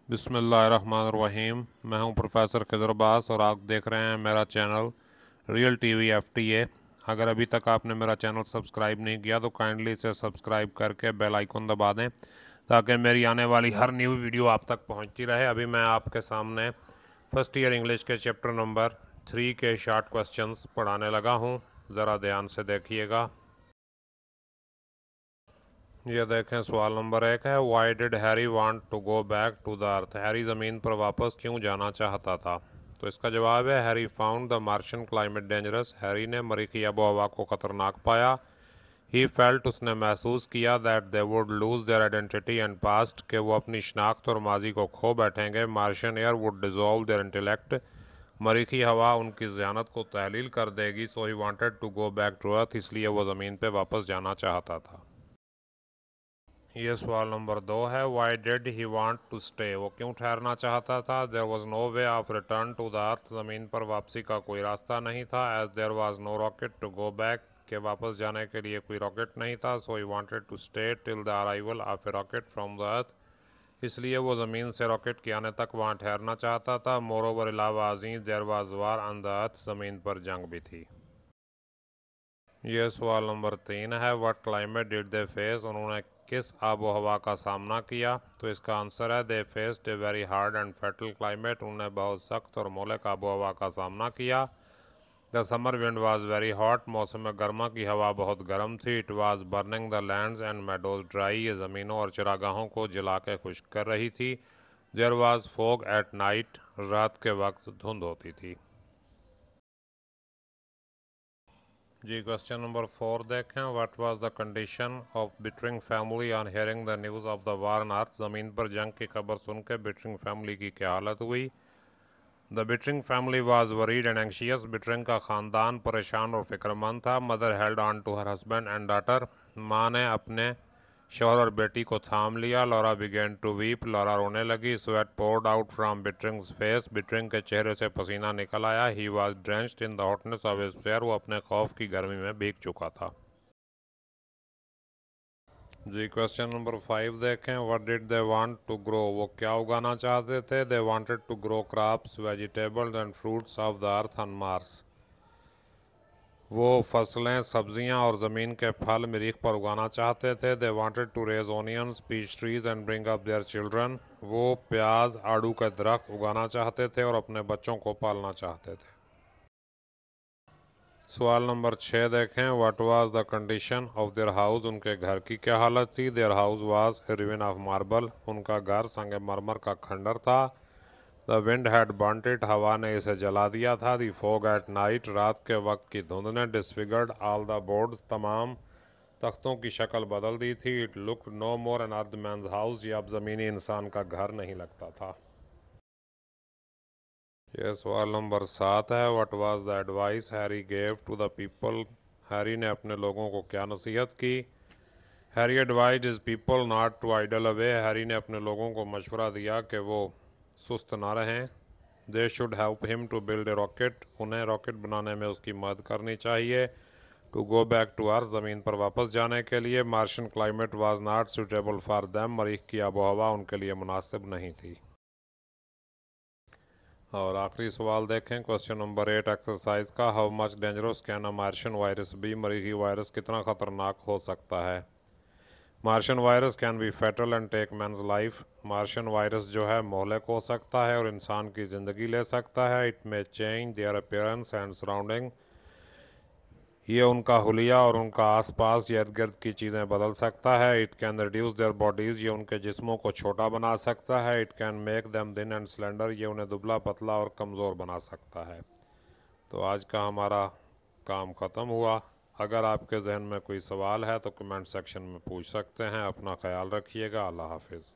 बिस्मिल्लाहिर्रहमानिर्रहीम। मैं हूं प्रोफेसर खिज़र अब्बास और आप देख रहे हैं मेरा चैनल रियल टीवी FTA। अगर अभी तक आपने मेरा चैनल सब्सक्राइब नहीं किया तो काइंडली इसे सब्सक्राइब करके बेल आइकन दबा दें ताकि मेरी आने वाली हर न्यू वीडियो आप तक पहुंचती रहे। अभी मैं आपके सामने फर्स्ट ईयर इंग्लिश के चैप्टर नंबर 3 के शॉर्ट क्वेश्चंस पढ़ाने लगा हूं, ज़रा ध्यान से देखिएगा। ये देखें, सवाल नंबर 1 है, why did Harry want to go back to the earth. Harry ज़मीन पर वापस क्यों जाना चाहता था? तो इसका जवाब है, Harry found the Martian climate dangerous. Harry ने मरीखी आबो हवा को ख़तरनाक पाया। ही फेल्ट, उसने महसूस किया, that they would lose their identity and past, के वो अपनी शनाख्त और माजी को खो बैठेंगे। Martian air would dissolve their intellect, मरीखी हवा उनकी ज़हानत को तहलील कर देगी। So he wanted to go back to earth, इसलिए वो ज़मीन पर वापस जाना चाहता था। ये सवाल नंबर 2 है, why did he want to stay, वो क्यों ठहरना चाहता था? There was no way of return to the earth, ज़मीन पर वापसी का कोई रास्ता नहीं था। As there was no rocket to go back, के वापस जाने के लिए कोई रॉकेट नहीं था। So he wanted to stay till the arrival of a rocket from the earth, इसलिए वो ज़मीन से रॉकेट के आने तक वहाँ ठहरना चाहता था। मोर ओवर, अलावा अजीज, there was war on the earth, ज़मीन पर जंग भी थी। ये सवाल नंबर 3 है, what climate did they face, उन्होंने किस आबो हवा का सामना किया? तो इसका आंसर है, दे faced a very hard and fatal climate, उन्होंने बहुत सख्त और मोहलिक आबो हवा का सामना किया। The summer wind was very hot, मौसम गर्मा की हवा बहुत गर्म थी। It was burning the lands and meadows dry, ये ज़मीनों और चरागाहों को जला के खुश्क कर रही थी। There was fog at night, रात के वक्त धुंध होती थी। जी, क्वेश्चन नंबर 4 देखें, what was the condition of Bittering family on hearing the news of the war on earth, ज़मीन पर जंग की खबर सुनकर बिटरिंग फैमिली की क्या हालत हुई? The Bittering family was worried and anxious, Bittering का ख़ानदान परेशान और फिक्रमंद था। Mother held on to her husband and daughter, माँ ने अपने शौहर और बेटी को थाम लिया। Laura began to weep, Laura रोने लगी। Sweat poured out from Bittering's face, Bittering के चेहरे से पसीना निकल आया। He was drenched in the hotness of his fear, वो अपने खौफ की गर्मी में भीग चुका था। जी, क्वेश्चन नंबर 5 देखें, what did they want to grow, वो क्या उगाना चाहते थे? They wanted to grow crops, vegetables and fruits of the earth on Mars, वो फसलें, सब्जियां और ज़मीन के फल मरीख पर उगाना चाहते थे। They wanted to raise onions, peach trees and bring up their children, वो प्याज, आड़ू के दरख्त उगाना चाहते थे और अपने बच्चों को पालना चाहते थे। सवाल नंबर 6 देखें, what was the condition of their house, उनके घर की क्या हालत थी? Their house was a ruin of marble, उनका घर संगमरमर का खंडर था। The wind had burnt it, हवा ने इसे जला दिया था। दी फॉग एट नाइट, रात के वक्त की धुंध ने डिसफिगर्ड ऑल द बोर्ड्स, तमाम तख्तों की शक्ल बदल दी थी। It looked no more an earth man's house, ये अब ज़मीनी इंसान का घर नहीं लगता था। ये सवाल नंबर 7 है, what was the advice Harry gave to the people, Harry ने अपने लोगों को क्या नसीहत की? Harry advised his people not to idle away, Harry ने अपने लोगों को मशवरा दिया कि वो सुस्त ना रहें। They should help him to build a rocket, उन्हें रॉकेट बनाने में उसकी मदद करनी चाहिए। To go back to earth, ज़मीन पर वापस जाने के लिए। Martian climate was not suitable for them, मरीख की आबो हवा उनके लिए मुनासिब नहीं थी। और आखिरी सवाल देखें, क्वेश्चन नंबर 8 एक्सरसाइज का, how much dangerous can a Martian virus be, मरीखी वायरस कितना ख़तरनाक हो सकता है? Martian virus can be fatal and take man's life, Martian virus जो है मोहलिक हो सकता है और इंसान की ज़िंदगी ले सकता है। It may change their appearance and surrounding, ये उनका हुलिया और उनका आसपास या इर्द गिर्द की चीज़ें बदल सकता है। It can reduce there bodies, ये उनके जिस्मों को छोटा बना सकता है। It can make them thin and slender, ये उन्हें दुबला पतला और कमज़ोर बना सकता है। तो आज का हमारा काम ख़त्म हुआ। अगर आपके जहन में कोई सवाल है तो कमेंट सेक्शन में पूछ सकते हैं। अपना ख्याल रखिएगा। अल्लाह हाफिज़।